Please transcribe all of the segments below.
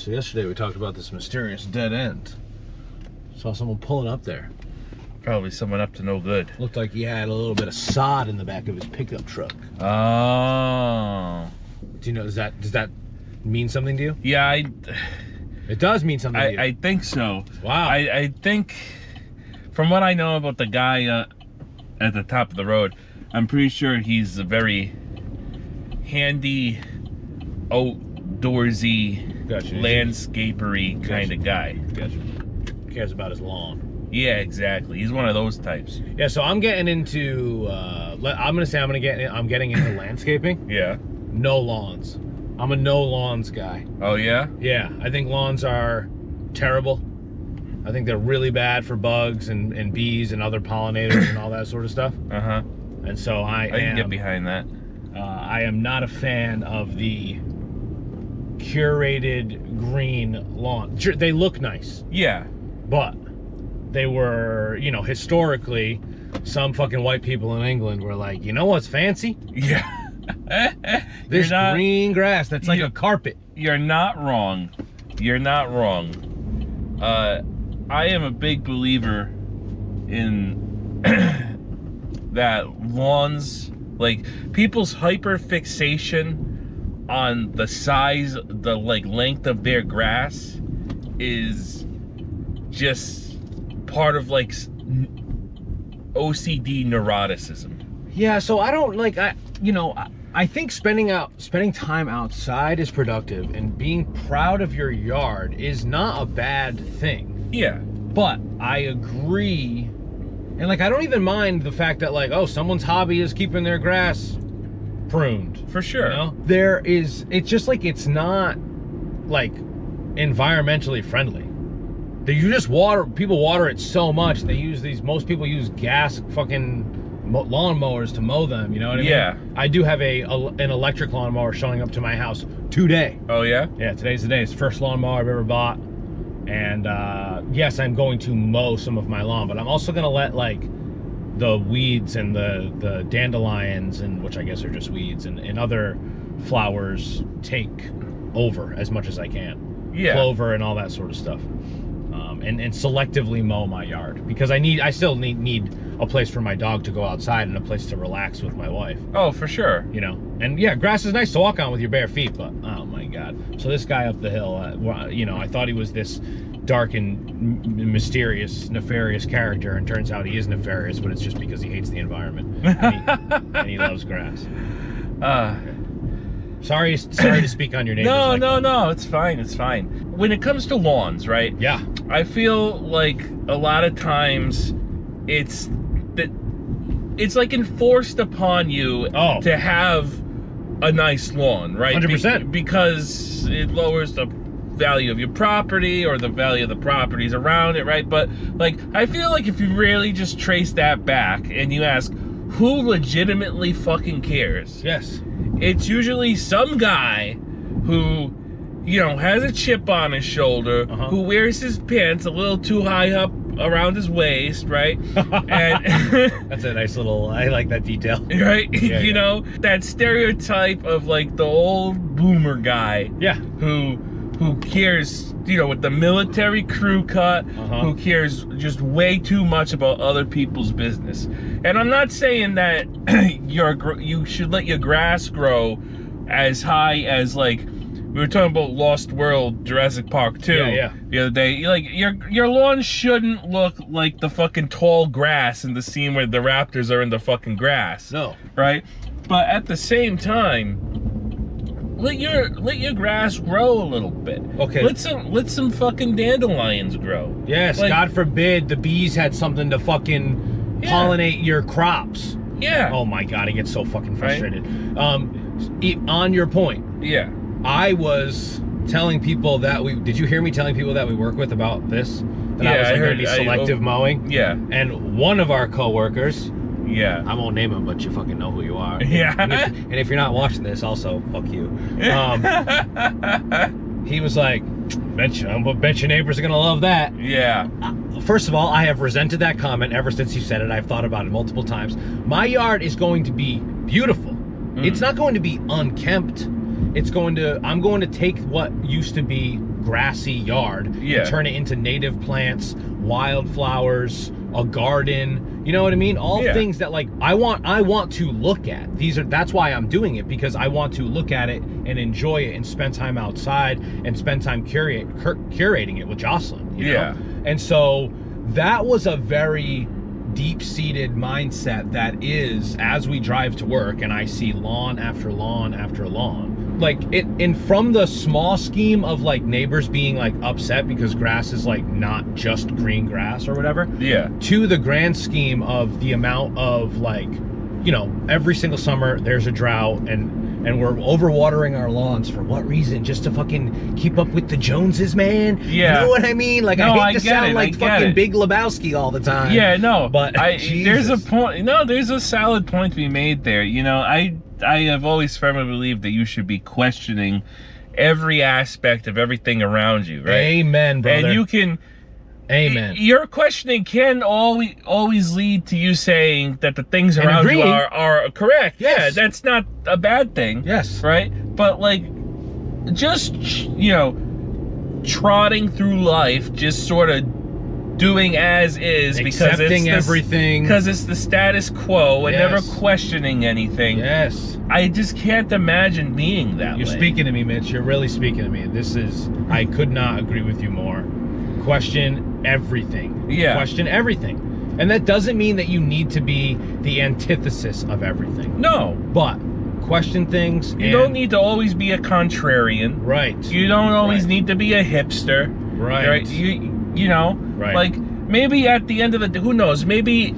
So yesterday we talked about this mysterious dead end. Saw someone pulling up there. Probably someone up to no good. Looked like he had a little bit of sod in the back of his pickup truck. Oh. Do you know, does that mean something to you? Yeah, It does mean something to you. I think so. Wow. I think, from what I know about the guy at the top of the road, I'm pretty sure he's a very handy, outdoorsy, landscapery kind of guy. Gotcha. Cares about his lawn. Yeah, exactly. He's one of those types. Yeah, so I'm getting into, I'm getting into landscaping. Yeah. No lawns. I'm a no lawns guy. Oh, yeah? Yeah, I think lawns are terrible. I think they're really bad for bugs and bees and other pollinators and all that sort of stuff. Uh-huh. And so I can get behind that. I am not a fan of the curated green lawn. Sure, they look nice. Yeah. But they were, you know, historically, some fucking white people in England were like, you know what's fancy? Yeah. This green grass that's like a carpet. You're not wrong. You're not wrong. I am a big believer in that lawns, like people's hyper fixation on the size, the length of their grass is just part of like OCD neuroticism. Yeah, so I don't like, I think spending time outside is productive, and being proud of your yard is not a bad thing. Yeah. But I agree, and like I don't even mind the fact that like, oh, someone's hobby is keeping their grass pruned. For sure. You know? It's just like, it's not like environmentally friendly. People water it so much. Most people use gas fucking lawnmowers to mow them, you know what I mean? Yeah. I do have an electric lawnmower showing up to my house today. Oh, yeah? Yeah, today's the day. It's the first lawnmower I've ever bought. And yes, I'm going to mow some of my lawn, but I'm also going to let like the weeds and the dandelions, and which I guess are just weeds, and other flowers take over as much as I can. Yeah. Clover and all that sort of stuff. And selectively mow my yard, because I still need a place for my dog to go outside and a place to relax with my wife. Oh, for sure. You know, and yeah, grass is nice to walk on with your bare feet, but oh my God. So this guy up the hill, I thought he was this dark and mysterious, nefarious character, and turns out he is nefarious, but it's just because he hates the environment and he loves grass. Sorry to speak on your neighbors. No, it's fine, it's fine. When it comes to lawns, right? Yeah. I feel like a lot of times it's like enforced upon you to have a nice lawn, right? 100%. Because it lowers the value of your property or the value of the properties around it, right? But like, I feel like if you really just trace that back and you ask, who legitimately fucking cares? Yes. It's usually some guy who, has a chip on his shoulder, who wears his pants a little too high up around his waist, right? And that's a nice little, I like that detail. Right? Yeah, that stereotype of like the old boomer guy. Yeah. Who cares, with the military crew cut, who cares just way too much about other people's business. And I'm not saying that you should let your grass grow as high as, like, we were talking about Lost World, Jurassic Park 2 the other day. Like, your lawn shouldn't look like the fucking tall grass in the scene where the raptors are in the fucking grass. No. Right? But at the same time, let your grass grow a little bit. Okay. Let some fucking dandelions grow. Yes, like, God forbid the bees had something to fucking pollinate your crops. Yeah. Oh my God, I get so fucking frustrated. Right? On your point. Yeah. I was telling people that did you hear me telling people that we work with about this? That I was like going to be selective mowing? Yeah. And one of our coworkers, yeah, I won't name him, but you fucking know who you are. Yeah. And if you're not watching this, also, fuck you. He was like, bet your neighbors are gonna love that. Yeah. First of all, I have resented that comment ever since you said it. I've thought about it multiple times. My yard is going to be beautiful. It's not going to be unkempt. I'm going to take what used to be grassy yard and turn it into native plants, wildflowers, a garden. You know what I mean? All things that like I want to look at. That's why I'm doing it, because I want to look at it and enjoy it and spend time outside and spend time curating it with Jocelyn. You know? And so that was a very deep-seated mindset that is, as we drive to work and I see lawn after lawn after lawn, like from the small scheme of like neighbors being like upset because grass is like not just green grass or whatever, to the grand scheme of the amount of like, you know, every single summer there's a drought and we're overwatering our lawns for what reason? Just to fucking keep up with the Joneses, man? You know what I mean? Like, no, I hate to sound like fucking Big Lebowski all the time. Yeah, no, but there's a point. No, there's a solid point to be made there. You know, I have always firmly believed that you should be questioning every aspect of everything around you, right? Amen, brother. And you can... Amen. Your questioning can always lead to you saying that the things around you are correct. Yes. Yeah, that's not a bad thing. Yes. Right? But like, just, you know, trotting through life, just sort of doing as is, accepting everything because it's the status quo and never questioning anything. Yes. I just can't imagine being that way. You're speaking to me, Mitch. You're really speaking to me. I could not agree with you more. Question everything. Question everything. And that doesn't mean that you need to be the antithesis of everything. No. But question things. You don't need to always be a contrarian. Right. You don't always need to be a hipster. Right. You know, like maybe at the end of the, who knows, maybe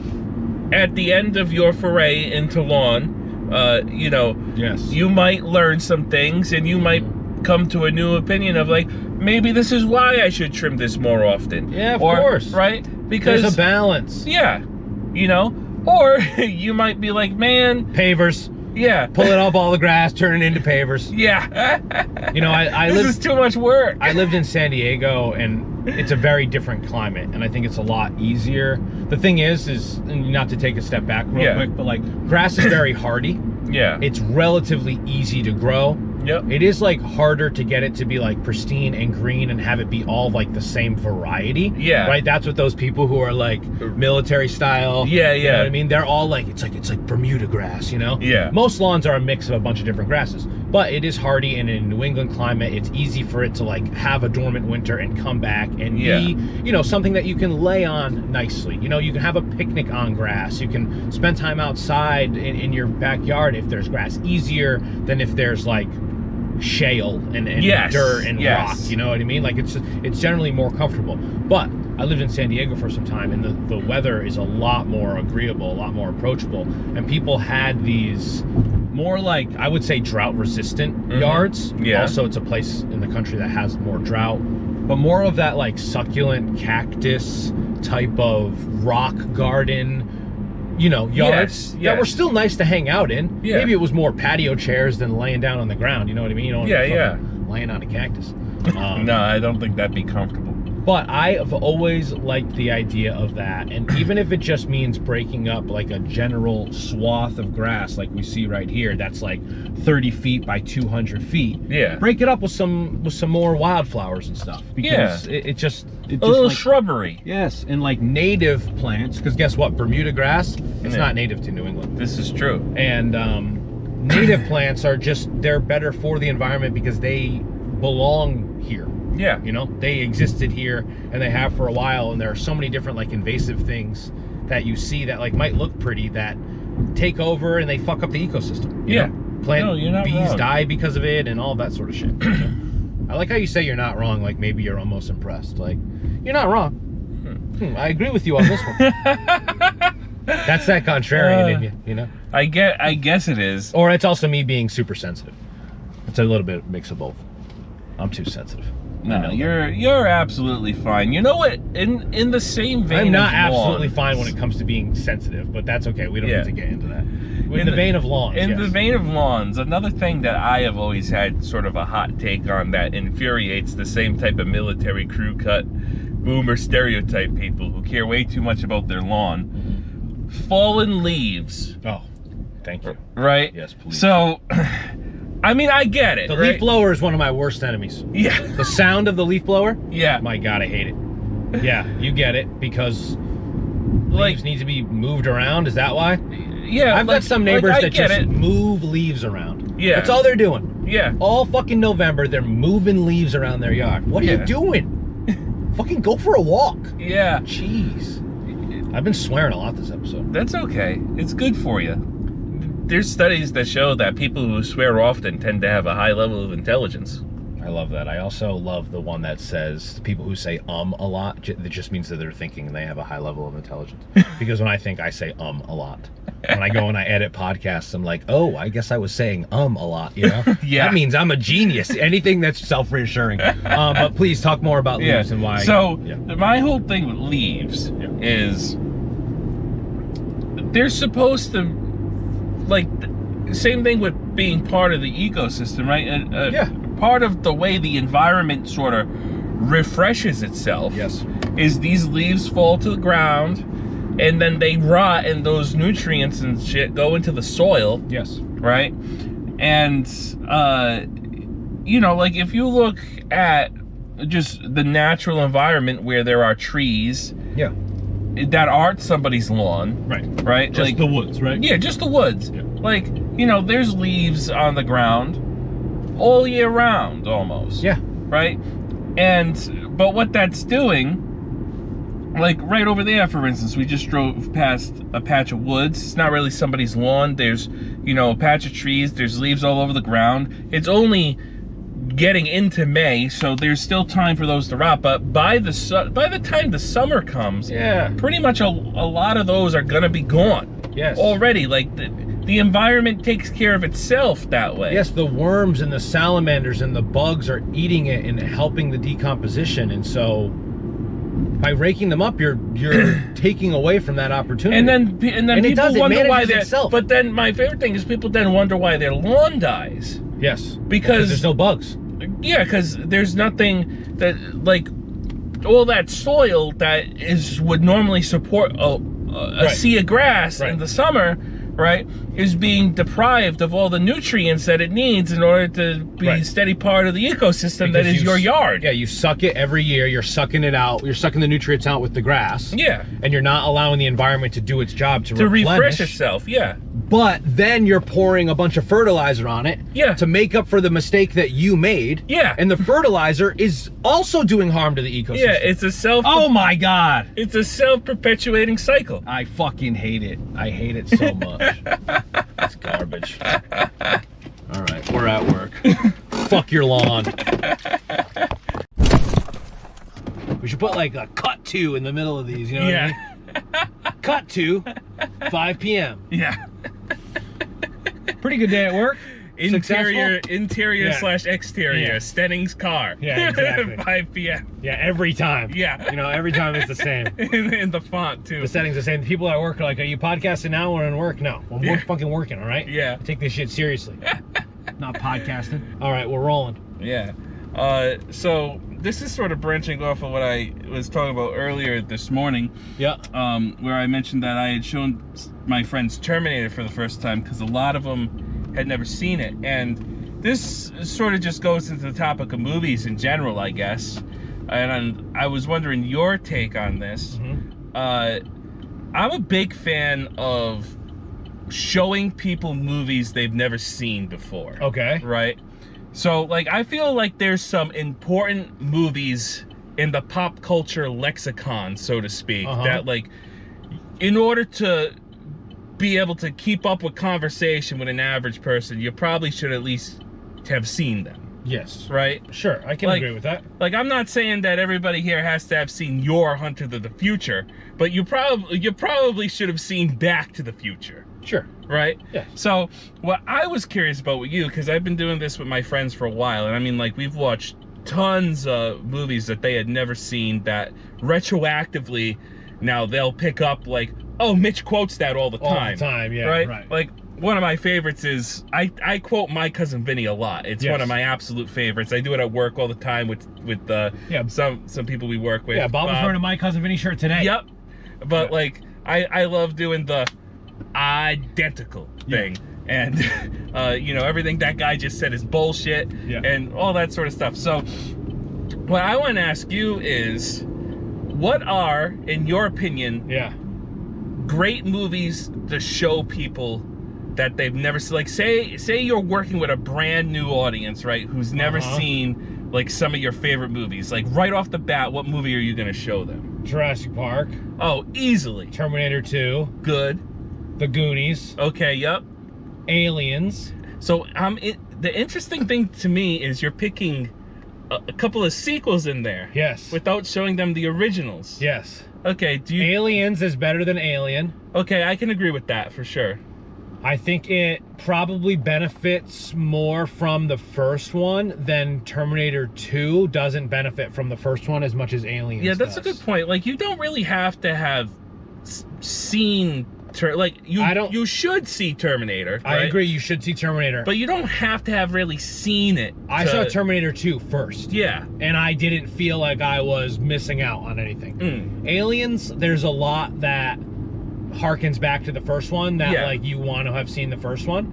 at the end of your foray into lawn, you know, you might learn some things and you might come to a new opinion of like, maybe this is why I should trim this more often. Yeah, of course. Right? Because there's a balance. Yeah. You know? Or you might be like, man. Pavers. Yeah. Pulling up all the grass, turning it into pavers. Yeah. You know, this is too much work. I lived in San Diego, and it's a very different climate, and I think it's a lot easier. The thing is and not to take a step back real quick, but like grass is very hardy. Yeah. It's relatively easy to grow. Yep. It is like harder to get it to be like pristine and green and have it be all like the same variety. Yeah. Right? That's what those people who are like military style. Yeah, You know what I mean? They're all like, it's like Bermuda grass, you know? Yeah. Most lawns are a mix of a bunch of different grasses. But it is hardy, and in New England climate, it's easy for it to like have a dormant winter and come back and be, you know, something that you can lay on nicely. You know, you can have a picnic on grass. You can spend time outside in your backyard if there's grass, easier than if there's like shale and dirt and rock. You know what I mean? Like it's generally more comfortable. But I lived in San Diego for some time, and the weather is a lot more agreeable, a lot more approachable, and people had these more like, I would say, drought resistant yards. Also, it's a place in the country that has more drought, but more of that like succulent cactus type of rock garden, you know, yards that were still nice to hang out in. Maybe it was more patio chairs than laying down on the ground. You know what I mean? You don't laying on a cactus. No, I don't think that'd be comfortable. But I have always liked the idea of that, and even if it just means breaking up like a general swath of grass like we see right here, that's like 30 feet by 200 feet. Yeah. Break it up with some more wildflowers and stuff, because it just a little like, shrubbery. Yes, and like native plants, because guess what? Bermuda grass, it's not native to New England. This is true. And native plants are they're better for the environment because they belong here. Yeah. You know, they existed here and they have for a while, and there are so many different like invasive things that you see that like might look pretty that take over and they fuck up the ecosystem. You know? Bees die because of it and all that sort of shit. I like how you say you're not wrong, like maybe you're almost impressed. Like, you're not wrong. I agree with you on this one. That's that contrarian in you, you know? I guess it is. Or it's also me being super sensitive. It's a little bit mix of both. I'm too sensitive. No, you're absolutely fine. You know what? In the same vein, I'm not absolutely fine when it comes to being sensitive, but that's okay. We don't need to get into that. In the vein of lawns. In the vein of lawns, another thing that I have always had sort of a hot take on that infuriates the same type of military crew cut boomer stereotype people who care way too much about their lawn. Fallen leaves. Oh, thank you. Right? Yes, please. So I mean, I get it. The right? leaf blower is one of my worst enemies. Yeah. The sound of the leaf blower. Yeah. My God, I hate it. Yeah, you get it, because leaves need to be moved around. Is that why? Yeah. I've got some neighbors that just it. move leaves around. Yeah. That's all they're doing. Yeah. All fucking November, they're moving leaves around their yard. What are you doing? Fucking go for a walk. Yeah. Jeez. I've been swearing a lot this episode. That's okay. It's good for you. There's studies that show that people who swear often tend to have a high level of intelligence. I love that. I also love the one that says people who say a lot, it just means that they're thinking they have a high level of intelligence. Because when I think, I say a lot. When I go and I edit podcasts, I'm like, oh, I guess I was saying a lot, you know? Yeah. That means I'm a genius. Anything that's self-reassuring. But please talk more about leaves and why. So my whole thing with leaves is they're supposed to, like, same thing with being part of the ecosystem, right? Part of the way the environment sort of refreshes itself is these leaves fall to the ground and then they rot, and those nutrients and shit go into the soil. Yes. Right? And, you know, like, if you look at just the natural environment where there are trees that aren't somebody's lawn. Right? Just like, the woods, right? Yeah, just the woods. Yeah. Like, you know, there's leaves on the ground all year round, almost. Yeah. Right? But what that's doing, like right over there, for instance, we just drove past a patch of woods. It's not really somebody's lawn. There's, you know, a patch of trees. There's leaves all over the ground. It's only getting into May, so there's still time for those to rot. But by the time the summer comes, pretty much a lot of those are gonna be gone. Yes. Already, like the environment takes care of itself that way. Yes, the worms and the salamanders and the bugs are eating it and helping the decomposition, and so by raking them up, you're taking away from that opportunity. And then people wonder why they're. Itself. But then my favorite thing is people then wonder why their lawn dies. Yes, because there's no bugs. Yeah, because there's nothing that, like, all that soil that would normally support a sea of grass in the summer, right, is being deprived of all the nutrients that it needs in order to be a steady part of the ecosystem that is your yard. Yeah, you suck it every year. You're sucking it out. You're sucking the nutrients out with the grass. Yeah. And you're not allowing the environment to do its job to refresh itself. Yeah. But then you're pouring a bunch of fertilizer on it to make up for the mistake that you made. Yeah. And the fertilizer is also doing harm to the ecosystem. Yeah, it's a Oh my God. It's a self-perpetuating cycle. I fucking hate it. I hate it so much. It's garbage. All right, we're at work. Fuck your lawn. We should put like a cut to in the middle of these, you know what I mean? Cut to 5 p.m. Yeah. Pretty good day at work. Interior / exterior. Stenning's car. Yeah, exactly. 5 p.m. Yeah, every time. Yeah. You know, every time it's the same. in the font, too. The setting's the same. People at work are like, are you podcasting now or in work? No. Well, we're fucking working, all right? Yeah. I take this shit seriously. Not podcasting. All right, we're rolling. Yeah. So this is sort of branching off of what I was talking about earlier this morning. Yeah. Where I mentioned that I had shown my friends Terminator for the first time because a lot of them had never seen it, and this sort of just goes into the topic of movies in general, I guess. And I was wondering your take on this. I'm a big fan of showing people movies they've never seen before. Okay. Right? So, like, I feel like there's some important movies in the pop culture lexicon, so to speak, that, like, in order to be able to keep up with conversation with an average person, you probably should at least have seen them. Yes. Right? Sure, I can agree with that. Like, I'm not saying that everybody here has to have seen your Hunter to the Future, but you probably should have seen Back to the Future. Sure. Right? Yeah. So, what I was curious about with you, because I've been doing this with my friends for a while, and I mean, like, we've watched tons of movies that they had never seen that retroactively now they'll pick up, like, oh, Mitch quotes that all the time. All the time, yeah. Right? Like, one of my favorites is, I quote My Cousin Vinny a lot. It's one of my absolute favorites. I do it at work all the time with some people we work with. Yeah, Bob was wearing a My Cousin Vinny shirt today. Yep. But, like, I love doing the identical thing. and you know, everything that guy just said is bullshit, and all that sort of stuff. So what I want to ask you is, what are, in your opinion, great movies to show people that they've never seen? Like, say you're working with a brand new audience, right, who's never seen like some of your favorite movies. Like, right off the bat, what movie are you going to show them? Jurassic Park. Oh, easily. Terminator 2. Good. The Goonies. Okay, yep. Aliens. So the interesting thing to me is you're picking a couple of sequels in there. Yes. Without showing them the originals. Yes. Okay, Aliens is better than Alien. Okay, I can agree with that for sure. I think it probably benefits more from the first one than Terminator 2 doesn't benefit from the first one as much as Aliens Yeah, that's does. a good point. Like, you don't really have to have seen you should see Terminator, right? I agree, you should see Terminator. But you don't have to have really seen it. I saw Terminator 2 first. Yeah. And I didn't feel like I was missing out on anything. Aliens, there's a lot that harkens back to the first one that like you want to have seen the first one.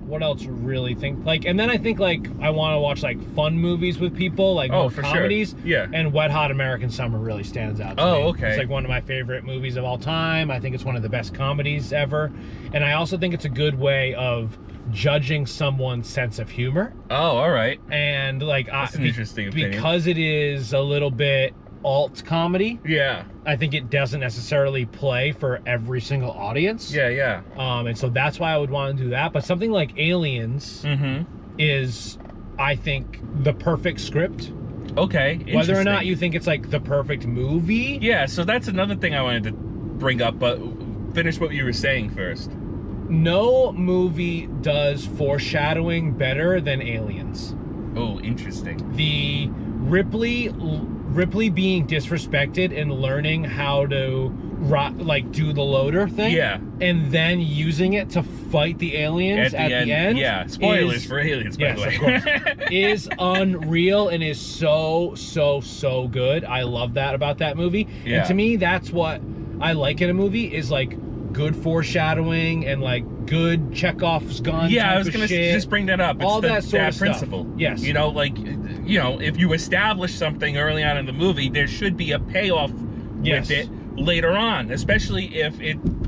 What else really think like, and then I think like I want to watch like fun movies with people, like more comedies. Sure. Yeah. And Wet Hot American Summer really stands out to me. Okay. It's like one of my favorite movies of all time. I think it's one of the best comedies ever. And I also think it's a good way of judging someone's sense of humor. Oh, all right. And like that's an interesting opinion. Because it is a little bit alt comedy. Yeah. I think it doesn't necessarily play for every single audience. Yeah. And so that's why I would want to do that. But something like Aliens is, I think, the perfect script. Okay. Whether or not you think it's like the perfect movie. Yeah, so that's another thing I wanted to bring up, but finish what you were saying first. No movie does foreshadowing better than Aliens. Oh, interesting. The Ripley being disrespected and learning how to like do the loader thing, and then using it to fight the aliens at the end. Yeah, spoilers for Aliens, by the way. Of course, is unreal and is so good. I love that about that movie. And to me, that's what I like in a movie, is like good foreshadowing and like good Chekhov's gun. Yeah, I was gonna just bring that up. It's all that sort of principle. Stuff. Yes. You know, like, you know, if you establish something early on in the movie, there should be a payoff with it later on, especially if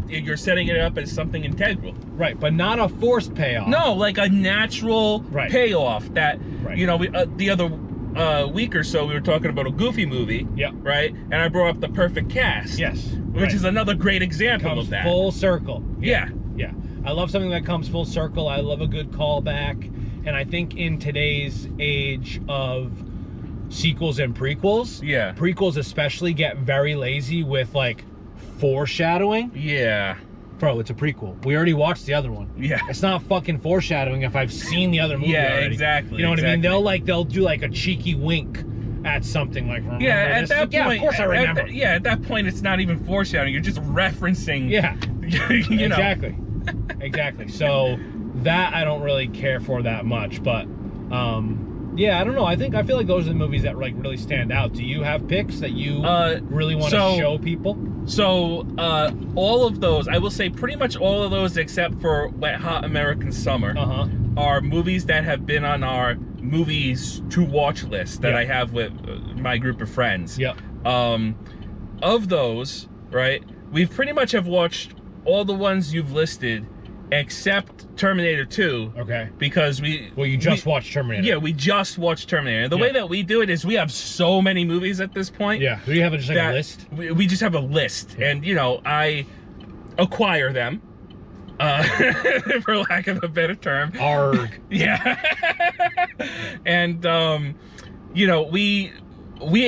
you're setting it up as something integral. Right, but not a forced payoff. No, like a natural payoff that, you know, the other week or so we were talking about a Goofy movie. Right? And I brought up The Perfect Cast. Yes. Which is another great example of that. Full circle. Yeah. I love something that comes full circle. I love a good callback. And I think in today's age of sequels and prequels, prequels especially get very lazy with like foreshadowing. Yeah. Bro, it's a prequel. We already watched the other one. Yeah. It's not fucking foreshadowing if I've seen the other movie already. Exactly. You know what I mean? They'll do like a cheeky wink at something like, remember at this? that point, point, of course I remember. At that point, it's not even foreshadowing. You're just referencing. You know. Exactly. Exactly. So that I don't really care for that much, but yeah, I don't know. I feel like those are the movies that like really stand out. Do you have picks that you really want to show people? So all of those, I will say pretty much all of those except for Wet Hot American Summer are movies that have been on our movies to watch list that I have with my group of friends. Of those, right, we've pretty much have watched all the ones you've listed except Terminator 2. Okay. Because you just watched Terminator. Yeah, we just watched Terminator. The way that we do it is we have so many movies at this point. Yeah. Do you have just like a list? We just have a list. And, you know, I acquire them. For lack of a better term. Arg. Yeah. And, you know, we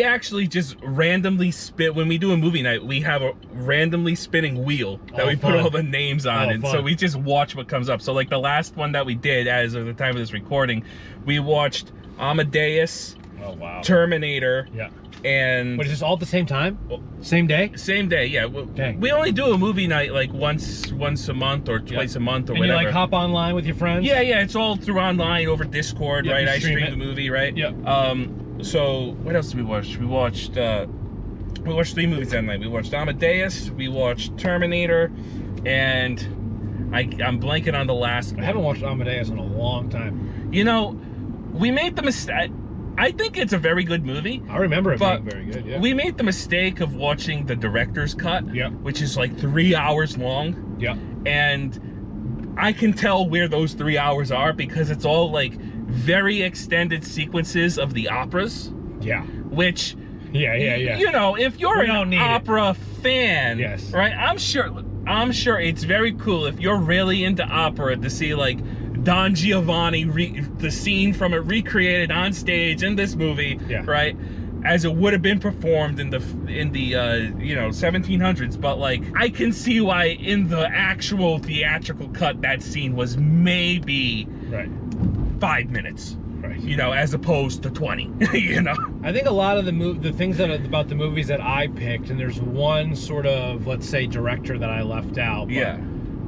actually just randomly spit, when we do a movie night, we have a randomly spinning wheel that we put all the names on, and so we just watch what comes up. So like the last one that we did, as of the time of this recording, we watched Amadeus, Terminator, and... But is this all at the same time? Same day? Same day, yeah. We only do a movie night like once a month or twice a month or whatever. And you like hop online with your friends? Yeah, it's all through online over Discord, right? I stream the movie, right? So what else did we watch? We watched 3 movies that night. We watched Amadeus, we watched Terminator, and I'm blanking on the last one. I haven't watched Amadeus in a long time. You know, we made the mistake. I think it's a very good movie. I remember it being very good, yeah. We made the mistake of watching the director's cut, which is like 3 hours long. Yeah. And I can tell where those 3 hours are because it's all like very extended sequences of the operas. Yeah. Which, yeah. You know, if you're an opera fan, right? I'm sure it's very cool if you're really into opera to see like Don Giovanni, the scene from it recreated on stage in this movie, right? As it would have been performed in the 1700s. But like, I can see why in the actual theatrical cut that scene was maybe 5 minutes. Right. You know, as opposed to 20. You know, I think a lot of the things about the movies that I picked, and there's one sort of, let's say, director that I left out.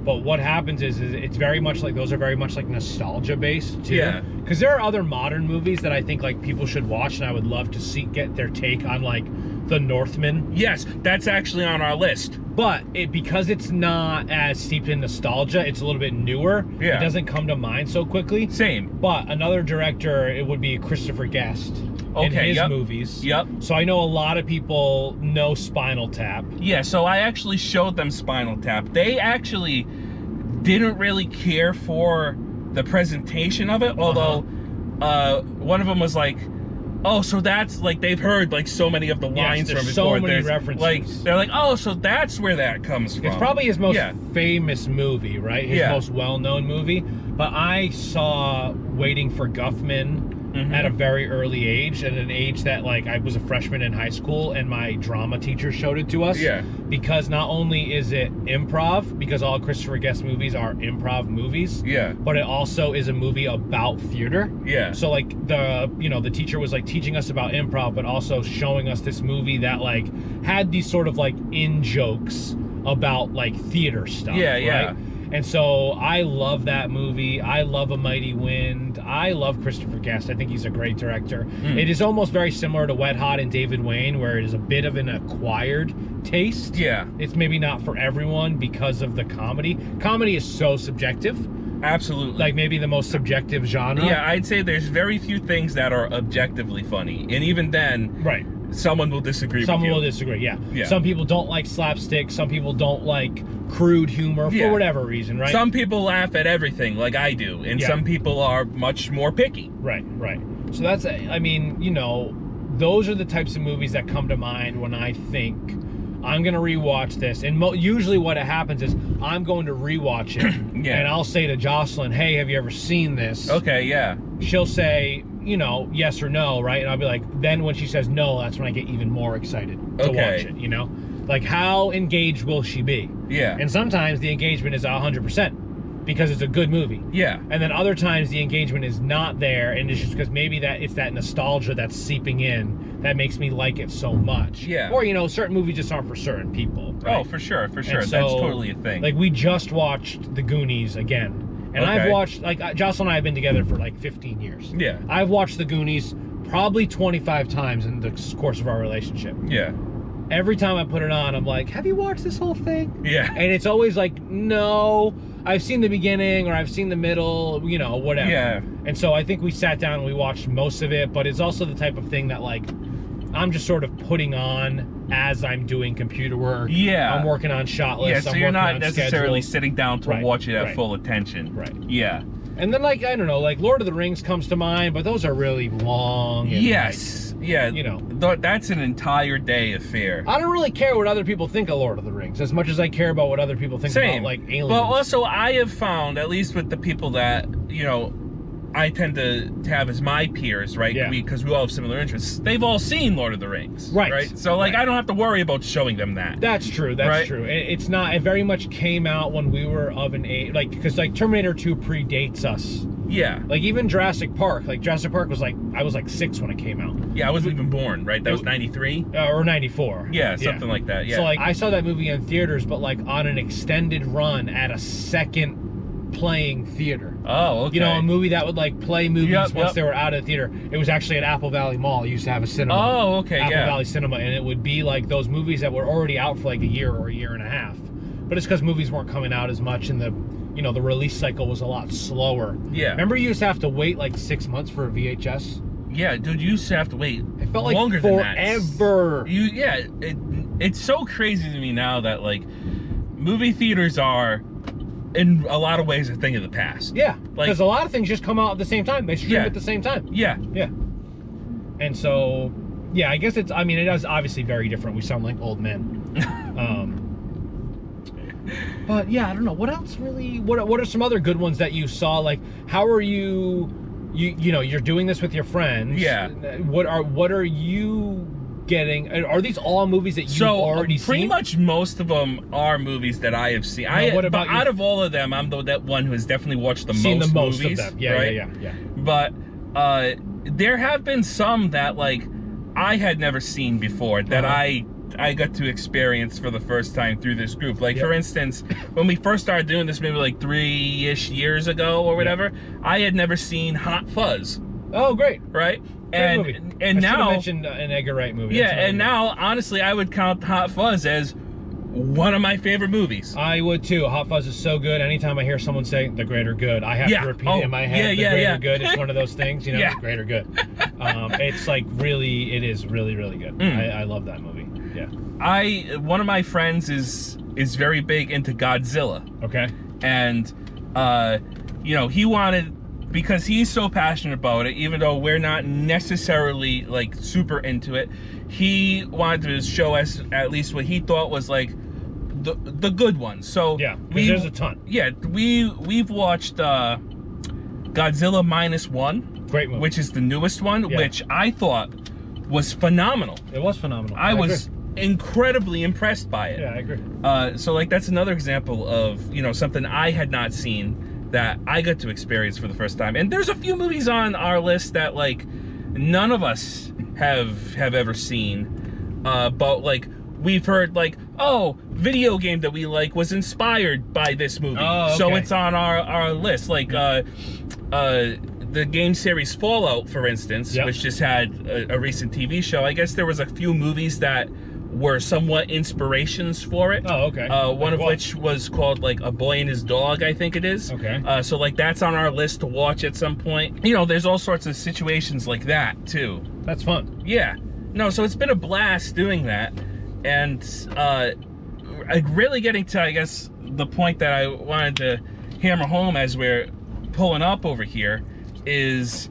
But what happens is it's very much like, those are very much like nostalgia based too. Yeah. Because there are other modern movies that I think like people should watch, and I would love to get their take on, like The Northman. Yes, that's actually on our list. But because it's not as steeped in nostalgia, it's a little bit newer. Yeah. It doesn't come to mind so quickly. Same. But another director, it would be Christopher Guest. In his movies. Yep. So I know a lot of people know Spinal Tap. Yeah, so I actually showed them Spinal Tap. They actually didn't really care for the presentation of it, although one of them was like, oh, so that's like, they've heard like so many of the lines from before. So many references. Like, they're like, oh, so that's where that comes from. It's probably his most famous movie, right? His most well-known movie. But I saw Waiting for Guffman at a very early age, at an age that like I was a freshman in high school, and my drama teacher showed it to us. Yeah. Because not only is it improv, because all Christopher Guest movies are improv movies. Yeah. But it also is a movie about theater. Yeah. So like the teacher was like teaching us about improv, but also showing us this movie that like had these sort of like in jokes about like theater stuff. Yeah. Yeah. Right? And so I love that movie. I love A Mighty Wind. I love Christopher Guest. I think he's a great director. It is almost very similar to Wet Hot and David Wayne, where it is a bit of an acquired taste. Yeah. It's maybe not for everyone because of the comedy. Comedy is so subjective. Absolutely. Like maybe the most subjective genre. Yeah, I'd say there's very few things that are objectively funny. And even then, someone will disagree with you. Someone will disagree, yeah. Some people don't like slapstick. Some people don't like crude humor for whatever reason, right? Some people laugh at everything like I do, and some people are much more picky. Right. So that's, I mean, you know, those are the types of movies that come to mind when I think I'm going to rewatch this. And usually what happens is I'm going to rewatch it, and I'll say to Jocelyn, hey, have you ever seen this? Okay, yeah. She'll say, you know, yes or no, right? And I'll be like, then when she says no, that's when I get even more excited to watch it, you know? Like, how engaged will she be? Yeah. And sometimes the engagement is 100% because it's a good movie. Yeah. And then other times the engagement is not there, and it's just because maybe it's that nostalgia that's seeping in that makes me like it so much. Yeah. Or, you know, certain movies just aren't for certain people. Right? Oh, for sure. So, that's totally a thing. Like, we just watched The Goonies again. And I've watched, like, Jocelyn and I have been together for like 15 years. Yeah. I've watched The Goonies probably 25 times in the course of our relationship. Yeah. Every time I put it on, I'm like, have you watched this whole thing? Yeah. And it's always like, no, I've seen the beginning, or I've seen the middle, you know, whatever. Yeah. And so I think we sat down and we watched most of it, but it's also the type of thing that, like, I'm just sort of putting on as I'm doing computer work. Yeah. I'm working on shot lists. Yeah, so you're not necessarily sitting down to watch it at full attention. Right. Yeah. And then, like, I don't know, like Lord of the Rings comes to mind, but those are really long. And yes. Like, yeah. You know. That's an entire day affair. I don't really care what other people think of Lord of the Rings as much as I care about what other people think about, like, aliens. But also, I have found, at least with the people that, you know, I tend to have as my peers, right? Yeah. Because we all have similar interests. They've all seen Lord of the Rings, right? So, like, I don't have to worry about showing them that. That's true. That's true. It's not. It very much came out when we were of an age, like, because like Terminator 2 predates us. Yeah. Like even Jurassic Park. Like Jurassic Park was like, I was like 6 when it came out. Yeah, I wasn't even born, right? That was 93 or 94. Yeah, something like that. Yeah. So like I saw that movie in theaters, but like on an extended run at a second playing theater. Oh, okay. You know, a movie that would like play movies once they were out of the theater. It was actually at Apple Valley Mall. It used to have a cinema. Oh, okay, Apple Valley Cinema, and it would be like those movies that were already out for like a year or a year and a half. But it's because movies weren't coming out as much in the you know, the release cycle was a lot slower. Yeah. Remember you used to have to wait like 6 months for a VHS? Yeah, dude, you used to have to wait. It felt like longer forever. Than that. It's so crazy to me now that like movie theaters are, in a lot of ways, a thing of the past. Yeah, like, because a lot of things just come out at the same time. They stream at the same time. Yeah. Yeah. And so, yeah, I guess I mean, it is obviously very different. We sound like old men. But yeah, I don't know. What else really, what are some other good ones that you saw? Like, how are you know, you're doing this with your friends. Yeah. What are you getting? Are these all movies that you've already seen? Pretty much most of them are movies that I have seen. What about out of all of them, I'm that one who has definitely watched the most movies. Of them. Yeah, right? yeah. But there have been some that like I had never seen before that I got to experience for the first time through this group. Like, for instance, when we first started doing this, maybe like 3-ish years ago or whatever, I had never seen Hot Fuzz. Oh, great. Right? Great movie. And now, I mentioned an Edgar Wright movie. Yeah, and now, honestly, I would count Hot Fuzz as one of my favorite movies. I would too. Hot Fuzz is so good. Anytime I hear someone say the greater good, I have to repeat it in my head. The greater good. It's one of those things, you know, the greater good. It's like it is really, really good. I love that movie. Yeah. One of my friends is very big into Godzilla. Okay. And you know, he wanted, because he's so passionate about it, even though we're not necessarily like super into it, he wanted to show us at least what he thought was like the good ones. So yeah, there's a ton. Yeah, we've watched Godzilla -1. Great movie. Which is the newest one, which I thought was phenomenal. It was phenomenal. I was incredibly impressed by it. Yeah, I agree. So like that's another example of, you know, something I had not seen that I got to experience for the first time. And there's a few movies on our list that like none of us have ever seen, but like we've heard like, oh, video game that we like was inspired by this movie. Oh, okay. So it's on our list. Like the game series Fallout, for instance, which just had a recent TV show. I guess there was a few movies that were somewhat inspirations for it. Oh, okay. One of which was called like A Boy and His Dog, I think it is. Okay. So like that's on our list to watch at some point. You know, there's all sorts of situations like that too. That's fun. Yeah. No, so it's been a blast doing that. And really getting to, I guess, the point that I wanted to hammer home as we're pulling up over here is,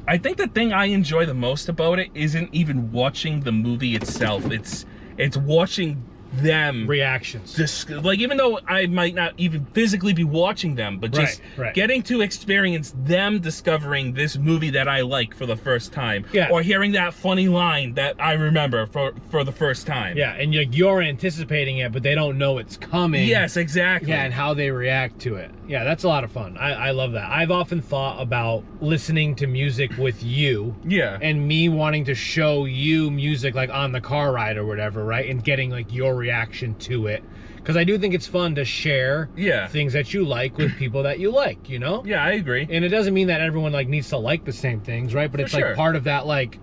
I think the thing I enjoy the most about it isn't even watching the movie itself. It's watching them reactions. Like, even though I might not even physically be watching them, but just getting to experience them discovering this movie that I like for the first time, or hearing that funny line that I remember for the first time. Yeah, and you're anticipating it, but they don't know it's coming. Yes, exactly. Yeah, and how they react to it. Yeah, that's a lot of fun. I love that. I've often thought about listening to music with you. Yeah. And me wanting to show you music like on the car ride or whatever, right? And getting like your reaction to it. Because I do think it's fun to share things that you like with people that you like, you know? Yeah, I agree. And it doesn't mean that everyone like needs to like the same things, right? But it's like part of that like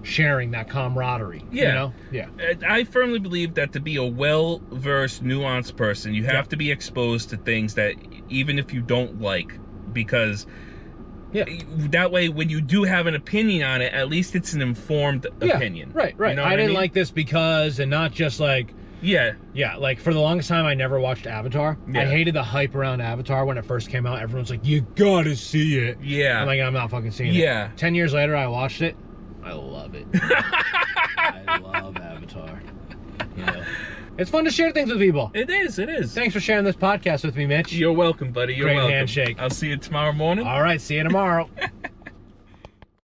sharing, that camaraderie. Yeah. You know? Yeah. I firmly believe that to be a well-versed, nuanced person, you have to be exposed to things that even if you don't like, because that way when you do have an opinion on it, at least it's an informed opinion. Right. You know I didn't mean? like this because, and not just like, yeah, like for the longest time I never watched Avatar. I hated the hype around Avatar when it first came out. Everyone's like, you gotta see it. Yeah. I'm like, I'm not fucking seeing it. 10 years later I watched it. I love it. I love Avatar. You know, it's fun to share things with people. It is. Thanks for sharing this podcast with me, Mitch. You're welcome, buddy. You're welcome. Great handshake. I'll see you tomorrow morning. All right, see you tomorrow.